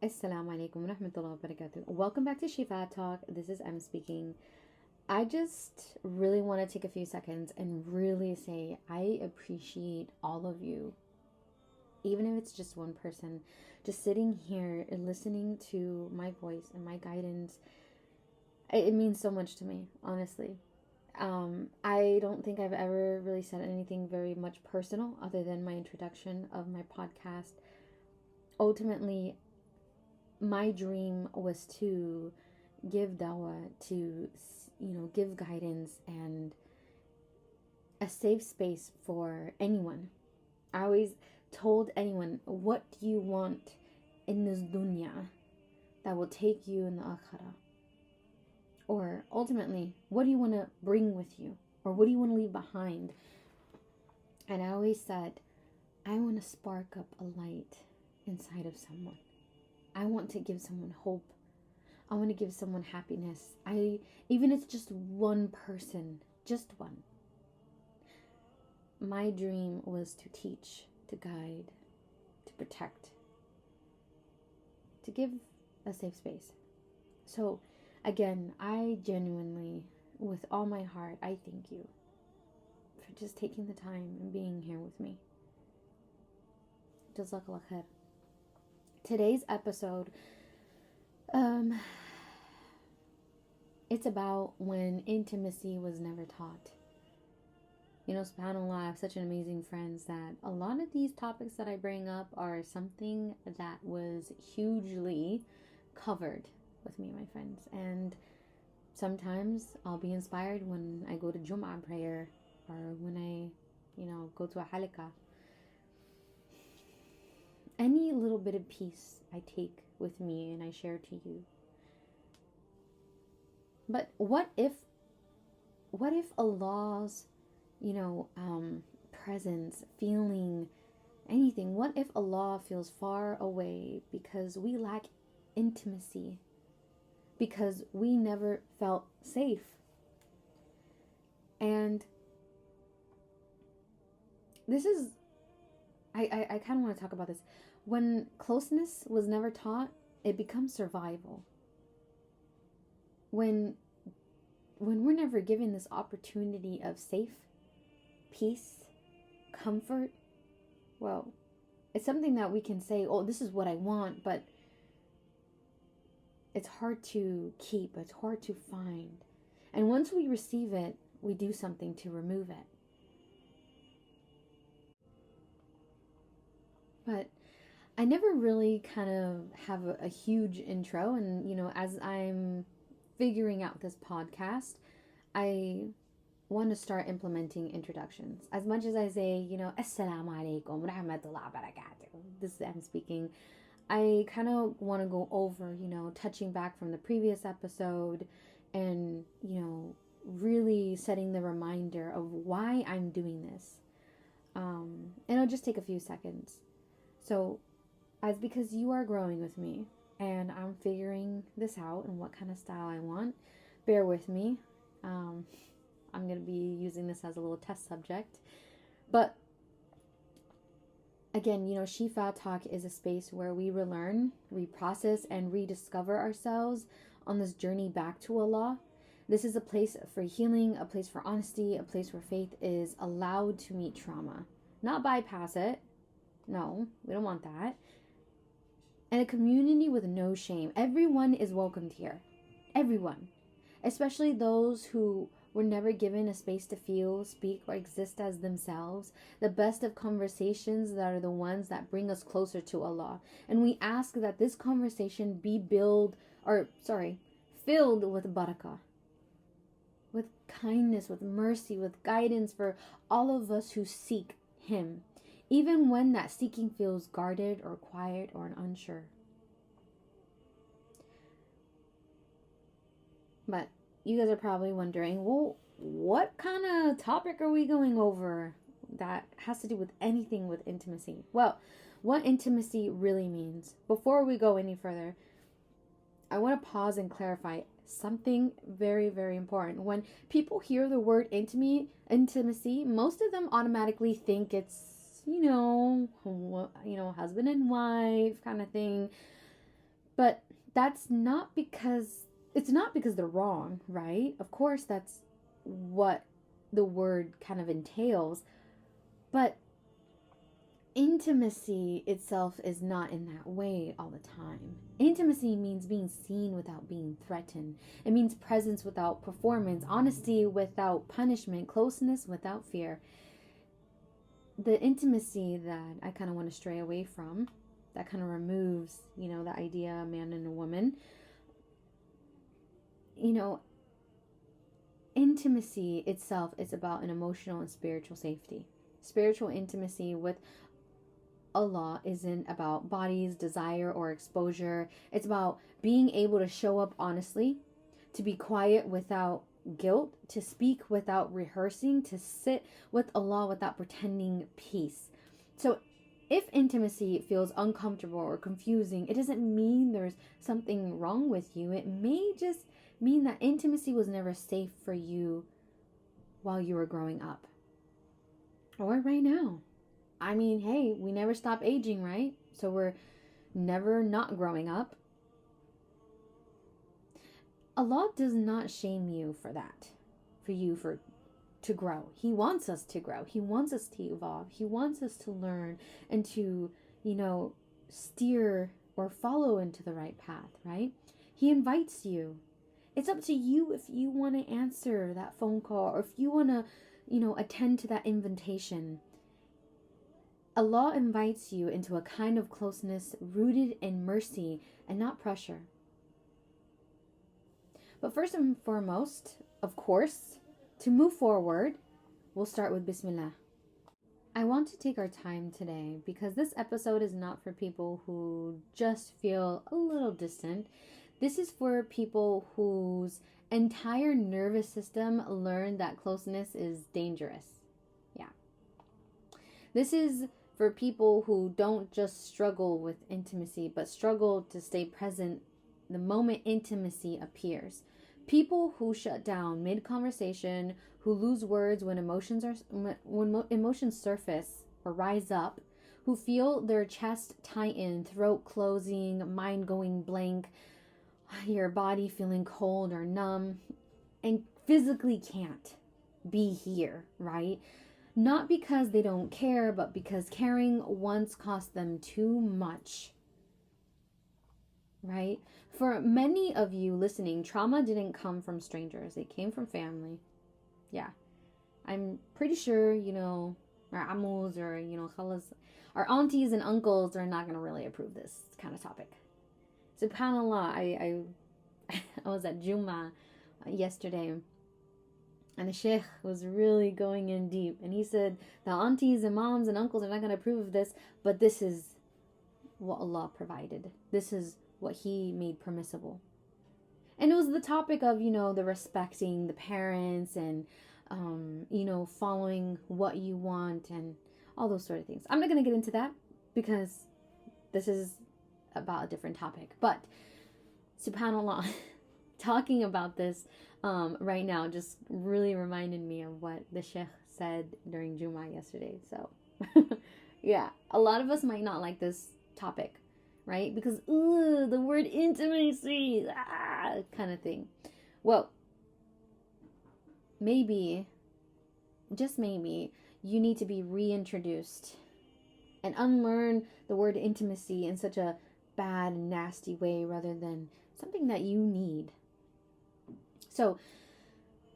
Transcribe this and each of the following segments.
Assalamu alaikum wa rahmatullahi wa barakatuh. Welcome back to Shifa Talk. This is M speaking. I just really want to take a few seconds and really say I appreciate all of you, even if it's just one person, just sitting here and listening to my voice and my guidance. It means so much to me, honestly. I don't think I've ever really said anything very much personal other than my introduction of my podcast. Ultimately, my dream was to give dawah, to give guidance and a safe space for anyone. I always told anyone, what do you want in this dunya that will take you in the akhirah? Or ultimately, what do you want to bring with you? Or what do you want to leave behind? And I always said, I want to spark up a light inside of someone. I want to give someone hope. I want to give someone happiness. Even if it's just one person, just one. My dream was to teach, to guide, to protect, to give a safe space. So again, I genuinely, with all my heart, I thank you for just taking the time and being here with me. Jazakallah khair. Today's episode, it's about when intimacy was never taught. SubhanAllah, I have such an amazing friends that a lot of these topics that I bring up are something that was hugely covered with me and my friends. And sometimes I'll be inspired when I go to Jum'ah prayer or when I, go to a halaqah. Any little bit of peace I take with me and I share to you. But what if Allah's, presence, feeling, anything, what if Allah feels far away because we lack intimacy, because we never felt safe? And this is, I kind of want to talk about this. When closeness was never taught, it becomes survival. When we're never given this opportunity of safe, peace, comfort, well, it's something that we can say, oh, this is what I want, but it's hard to keep, it's hard to find. And once we receive it, we do something to remove it. But I never really kind of have a huge intro. And, as I'm figuring out this podcast, I want to start implementing introductions. As much as I say, Assalamu alaikum wa rahmatullahi wa barakatuh. This is I'm speaking. I kind of want to go over, touching back from the previous episode and, really setting the reminder of why I'm doing this. And it'll just take a few seconds. So, as because you are growing with me and I'm figuring this out and what kind of style I want, bear with me. I'm going to be using this as a little test subject. But, again, Shifa Talk is a space where we relearn, reprocess, and rediscover ourselves on this journey back to Allah. This is a place for healing, a place for honesty, a place where faith is allowed to meet trauma. Not bypass it. No, we don't want that. And a community with no shame. Everyone is welcomed here. Everyone. Especially those who were never given a space to feel, speak, or exist as themselves. The best of conversations that are the ones that bring us closer to Allah. And we ask that this conversation be filled with barakah. With kindness, with mercy, with guidance for all of us who seek Him. Even when that seeking feels guarded or quiet or unsure. But you guys are probably wondering, well, what kind of topic are we going over that has to do with anything with intimacy? Well, what intimacy really means. Before we go any further, I want to pause and clarify something very, very important. When people hear the word intimacy, most of them automatically think it's husband and wife kind of thing. But that's not because, it's not because they're wrong, right? Of course, that's what the word kind of entails. But intimacy itself is not in that way all the time. Intimacy means being seen without being threatened. It means presence without performance, honesty without punishment, closeness without fear. The intimacy that I kind of want to stray away from, that kind of removes, the idea of a man and a woman. Intimacy itself is about an emotional and spiritual safety. Spiritual intimacy with Allah isn't about bodies, desire, or exposure. It's about being able to show up honestly, to be quiet without guilt, to speak without rehearsing, to sit with Allah without pretending peace. So if intimacy feels uncomfortable or confusing, it doesn't mean there's something wrong with you. It may just mean that intimacy was never safe for you while you were growing up. Or right now. I mean, hey, we never stop aging, right? So we're never not growing up. Allah does not shame you for that, to grow. He wants us to grow. He wants us to evolve. He wants us to learn and to, steer or follow into the right path, right? He invites you. It's up to you if you want to answer that phone call or if you want to, attend to that invitation. Allah invites you into a kind of closeness rooted in mercy and not pressure. But first and foremost, of course, to move forward, we'll start with Bismillah. I want to take our time today because this episode is not for people who just feel a little distant. This is for people whose entire nervous system learned that closeness is dangerous. Yeah. This is for people who don't just struggle with intimacy, but struggle to stay present the moment intimacy appears. People who shut down mid-conversation, who lose words when emotions surface or rise up, who feel their chest tighten, throat closing, mind going blank, your body feeling cold or numb, and physically can't be here, right? Not because they don't care, but because caring once cost them too much. Right? For many of you listening, trauma didn't come from strangers. It came from family. Yeah. I'm pretty sure, our amus or, khalas, our aunties and uncles are not going to really approve this kind of topic. SubhanAllah, I was at Juma yesterday, and the sheikh was really going in deep. And he said, the aunties and moms and uncles are not going to approve of this, but this is what Allah provided. This is what He made permissible. And it was the topic of, the respecting the parents and, following what you want and all those sort of things. I'm not going to get into that because this is about a different topic. But, subhanAllah, talking about this right now just really reminded me of what the sheikh said during Juma yesterday. So, yeah, a lot of us might not like this topic, right? Because, the word intimacy, kind of thing. Well, maybe, just maybe, you need to be reintroduced and unlearn the word intimacy in such a bad, nasty way rather than something that you need. So,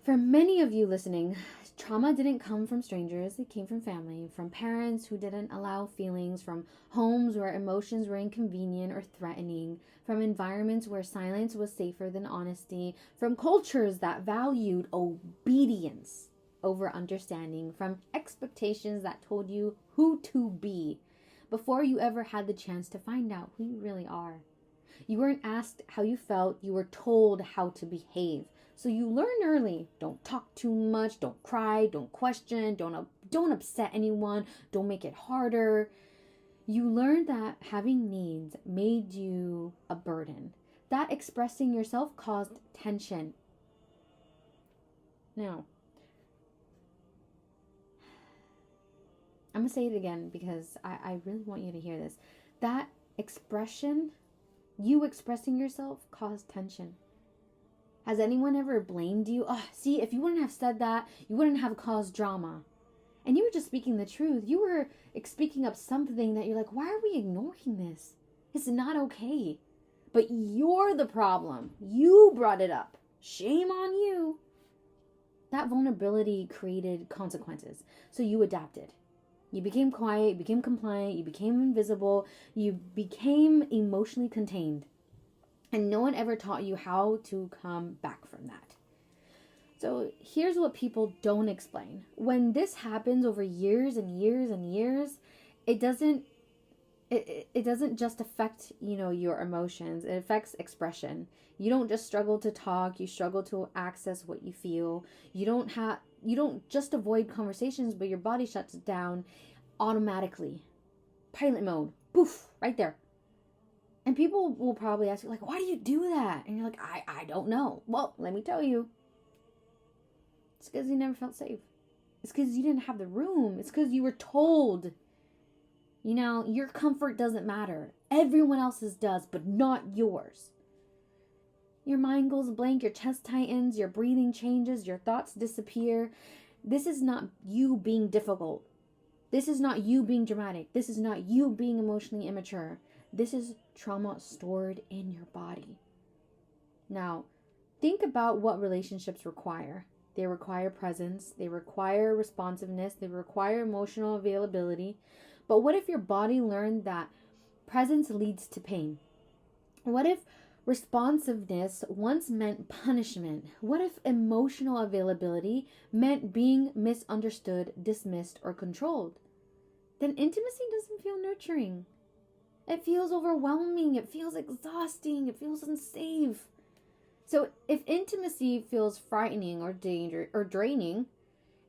for many of you listening, trauma didn't come from strangers. It came from family, from parents who didn't allow feelings, from homes where emotions were inconvenient or threatening, from environments where silence was safer than honesty, from cultures that valued obedience over understanding, from expectations that told you who to be before you ever had the chance to find out who you really are. You weren't asked how you felt, you were told how to behave. So you learn early. Don't talk too much, don't cry, don't question, don't upset anyone, don't make it harder. You learned that having needs made you a burden. That expressing yourself caused tension. Now, I'm going to say it again because I really want you to hear this. That expression You expressing yourself caused tension. Has anyone ever blamed you? Oh, see, if you wouldn't have said that, you wouldn't have caused drama. And you were just speaking the truth. You were speaking up something that you're like, why are we ignoring this? It's not okay. But you're the problem. You brought it up. Shame on you. That vulnerability created consequences. So you adapted. You became quiet, you became compliant, you became invisible, you became emotionally contained. And no one ever taught you how to come back from that. So here's what people don't explain. When this happens over years and years and years, it doesn't just affect, your emotions. It affects expression. You don't just struggle to talk, you struggle to access what you feel. You don't just avoid conversations, but your body shuts down automatically. Pilot mode. Poof, right there. And people will probably ask you, like, why do you do that? And you're like, I don't know. Well, let me tell you. It's because you never felt safe. It's because you didn't have the room. It's because you were told, your comfort doesn't matter. Everyone else's does, but not yours. Your mind goes blank, your chest tightens, your breathing changes, your thoughts disappear. This is not you being difficult. This is not you being dramatic. This is not you being emotionally immature. This is trauma stored in your body. Now, think about what relationships require. They require presence. They require responsiveness. They require emotional availability. But what if your body learned that presence leads to pain? What if responsiveness once meant punishment? What if emotional availability meant being misunderstood, dismissed, or controlled? Then intimacy doesn't feel nurturing. It feels overwhelming. It feels exhausting. It feels unsafe. So if intimacy feels frightening or draining,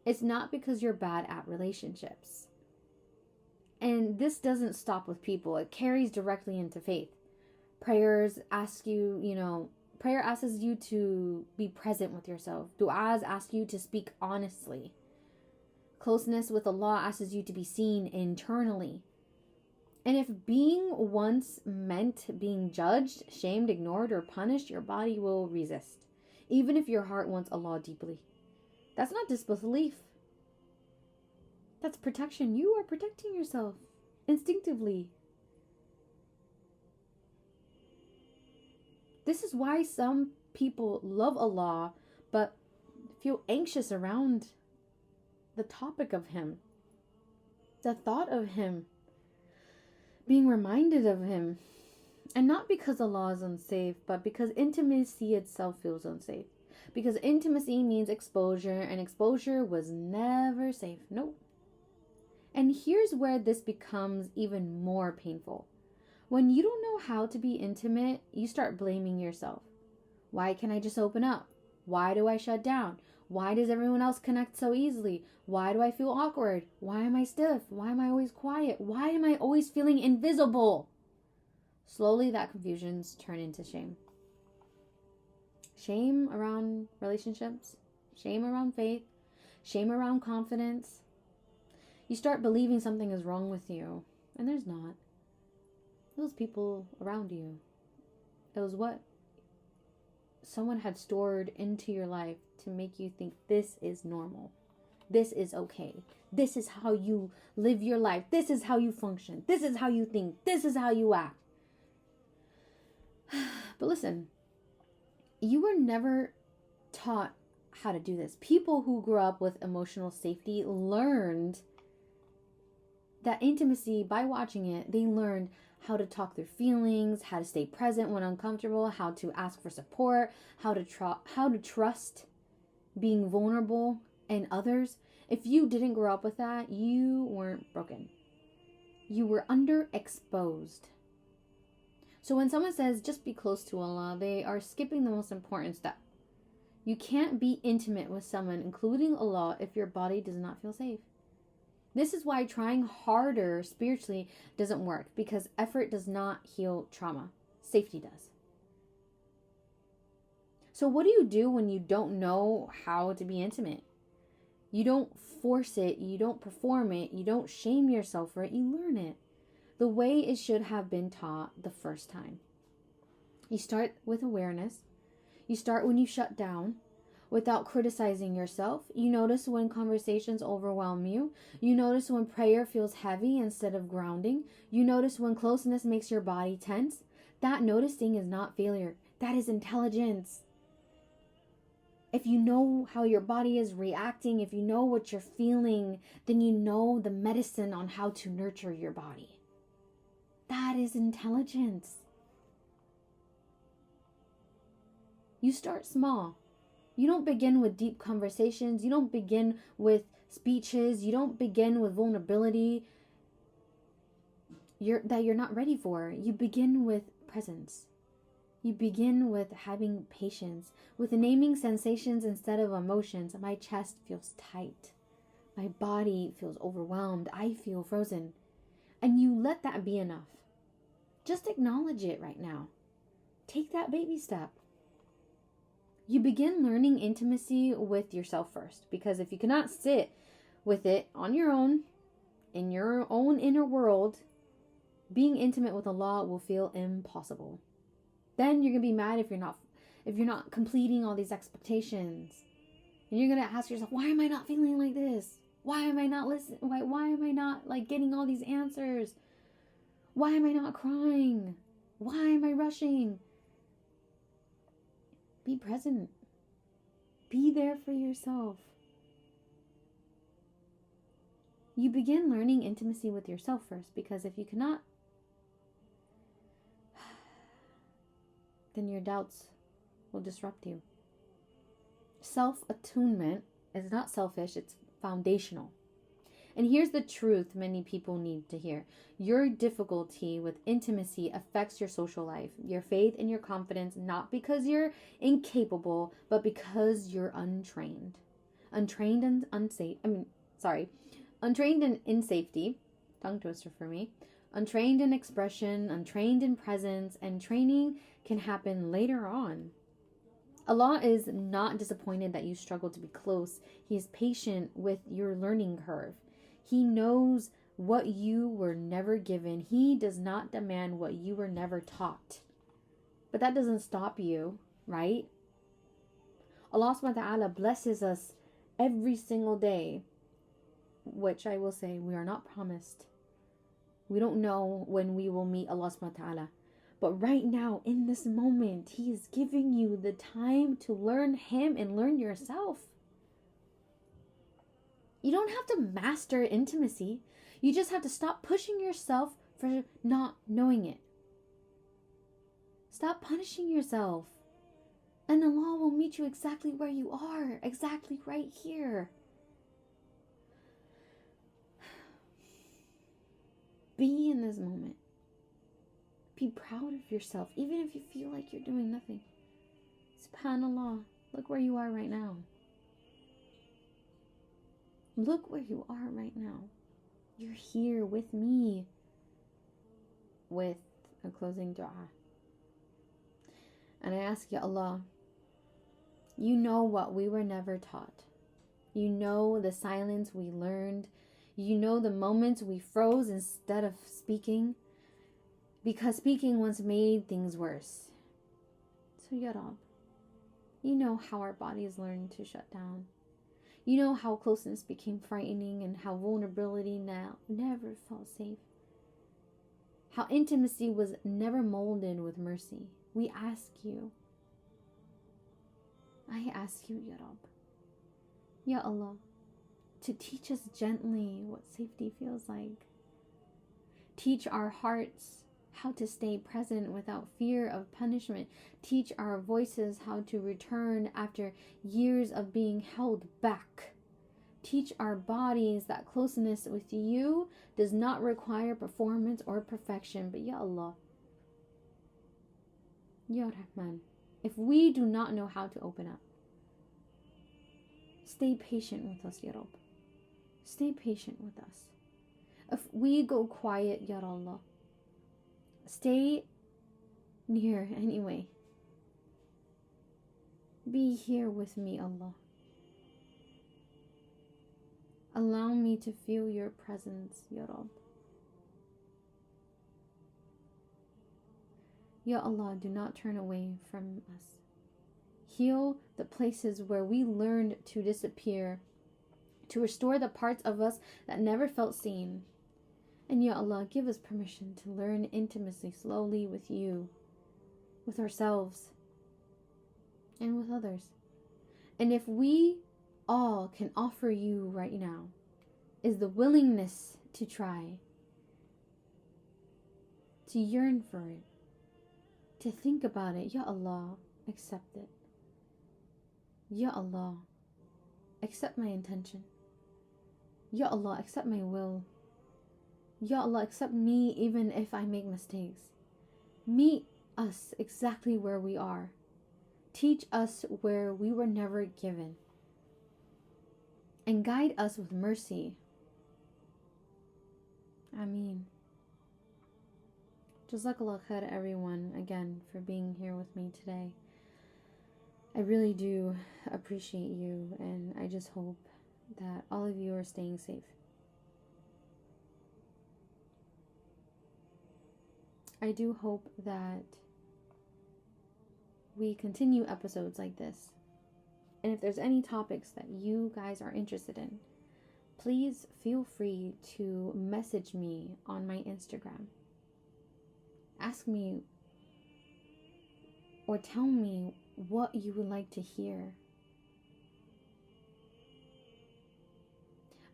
it's not because you're bad at relationships. And this doesn't stop with people. It carries directly into faith. Prayer asks you to be present with yourself. Du'as ask you to speak honestly. Closeness with Allah asks you to be seen internally. And if being once meant being judged, shamed, ignored, or punished, your body will resist, even if your heart wants Allah deeply. That's not disbelief. That's protection. You are protecting yourself instinctively. This is why some people love Allah but feel anxious around the topic of Him, the thought of Him, being reminded of Him. And not because Allah is unsafe, but because intimacy itself feels unsafe. Because intimacy means exposure, and exposure was never safe. Nope. And here's where this becomes even more painful. When you don't know how to be intimate, you start blaming yourself. Why can't I just open up? Why do I shut down? Why does everyone else connect so easily? Why do I feel awkward? Why am I stiff? Why am I always quiet? Why am I always feeling invisible? Slowly, that confusions turn into shame. Shame around relationships, shame around faith, shame around confidence. You start believing something is wrong with you, and there's not. Those people around you. It was what someone had stored into your life to make you think this is normal. This is okay. This is how you live your life. This is how you function. This is how you think. This is how you act. But listen, you were never taught how to do this. People who grew up with emotional safety learned that intimacy by watching it. They learned how to talk their feelings, how to stay present when uncomfortable, how to ask for support, how to trust being vulnerable in others. If you didn't grow up with that, you weren't broken. You were underexposed. So when someone says just be close to Allah, they are skipping the most important step. You can't be intimate with someone, including Allah, if your body does not feel safe. This is why trying harder spiritually doesn't work, because effort does not heal trauma. Safety does. So what do you do when you don't know how to be intimate? You don't force it. You don't perform it. You don't shame yourself for it. You learn it the way it should have been taught the first time. You start with awareness. You start when you shut down without criticizing yourself. You notice when conversations overwhelm you. You notice when prayer feels heavy instead of grounding. You notice when closeness makes your body tense. That noticing is not failure. That is intelligence. If you know how your body is reacting, if you know what you're feeling, then you know the medicine on how to nurture your body. That is intelligence. You start small. You don't begin with deep conversations. You don't begin with speeches. You don't begin with vulnerability that you're not ready for. You begin with presence. You begin with having patience, with naming sensations instead of emotions. My chest feels tight. My body feels overwhelmed. I feel frozen. And you let that be enough. Just acknowledge it right now. Take that baby step. You begin learning intimacy with yourself first, because if you cannot sit with it on your own, in your own inner world, being intimate with Allah will feel impossible. Then you're going to be mad if you're not completing all these expectations. And you're going to ask yourself, why am I not feeling like this? Why am I not listening? Why am I not getting all these answers? Why am I not crying? Why am I rushing? Be present. Be there for yourself. You begin learning intimacy with yourself first, because if you cannot, then your doubts will disrupt you. Self-attunement is not selfish, it's foundational. And here's the truth many people need to hear. Your difficulty with intimacy affects your social life, your faith, and your confidence, not because you're incapable, but because you're untrained. Untrained in safety, tongue twister for me, untrained in expression, untrained in presence, and training can happen later on. Allah is not disappointed that you struggle to be close. He is patient with your learning curve. He knows what you were never given. He does not demand what you were never taught. But that doesn't stop you, right? Allah subhanahu wa ta'ala blesses us every single day, which I will say we are not promised. We don't know when we will meet Allah subhanahu wa ta'ala. But right now, in this moment, He is giving you the time to learn Him and learn yourself. You don't have to master intimacy. You just have to stop pushing yourself for not knowing it. Stop punishing yourself. And Allah will meet you exactly where you are. Exactly right here. Be in this moment. Be proud of yourself, even if you feel like you're doing nothing. SubhanAllah, look where you are right now. Look where you are right now. You're here with me. With a closing dua. And I ask you, Allah, you know what we were never taught. You know the silence we learned. You know the moments we froze instead of speaking. Because speaking once made things worse. So Ya Rab, you know how our bodies learned to shut down. You know how closeness became frightening and how vulnerability now never felt safe. How intimacy was never molded with mercy. We ask you. I ask you, Ya Rab, Ya Allah, to teach us gently what safety feels like. Teach our hearts how to stay present without fear of punishment. Teach our voices how to return after years of being held back. Teach our bodies that closeness with you does not require performance or perfection. But Ya Allah, Ya Rahman, if we do not know how to open up, stay patient with us, Ya Rab. Stay patient with us. If we go quiet, Ya Allah, stay near anyway. Be here with me, Allah. Allow me to feel your presence, Ya Rab. Ya Allah, do not turn away from us. Heal the places where we learned to disappear, to restore the parts of us that never felt seen. And Ya Allah, give us permission to learn intimacy slowly with you, with ourselves, and with others. And if we all can offer you right now is the willingness to try, to yearn for it, to think about it. Ya Allah, accept it. Ya Allah, accept my intention. Ya Allah, accept my will. Ya Allah, accept me even if I make mistakes. Meet us exactly where we are. Teach us where we were never given. And guide us with mercy. Ameen. Jazakallah khair, everyone, again, for being here with me today. I really do appreciate you, and I just hope that all of you are staying safe. I do hope that we continue episodes like this. And if there's any topics that you guys are interested in, please feel free to message me on my Instagram. Ask me or tell me what you would like to hear.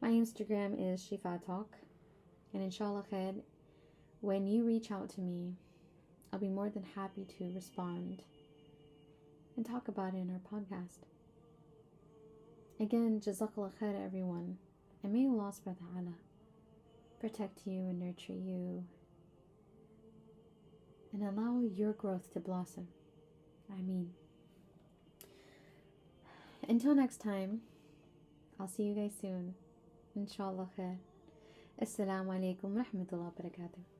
My Instagram is Shifa Talk, and inshallah khair, when you reach out to me, I'll be more than happy to respond and talk about it in our podcast. Again, Jazakallah khair, everyone, and may Allah subhanahu wa ta'ala protect you and nurture you and allow your growth to blossom. Ameen. Until next time, I'll see you guys soon. Inshallah khair. Assalamu alaikum wa rahmatullahi wa barakatuh.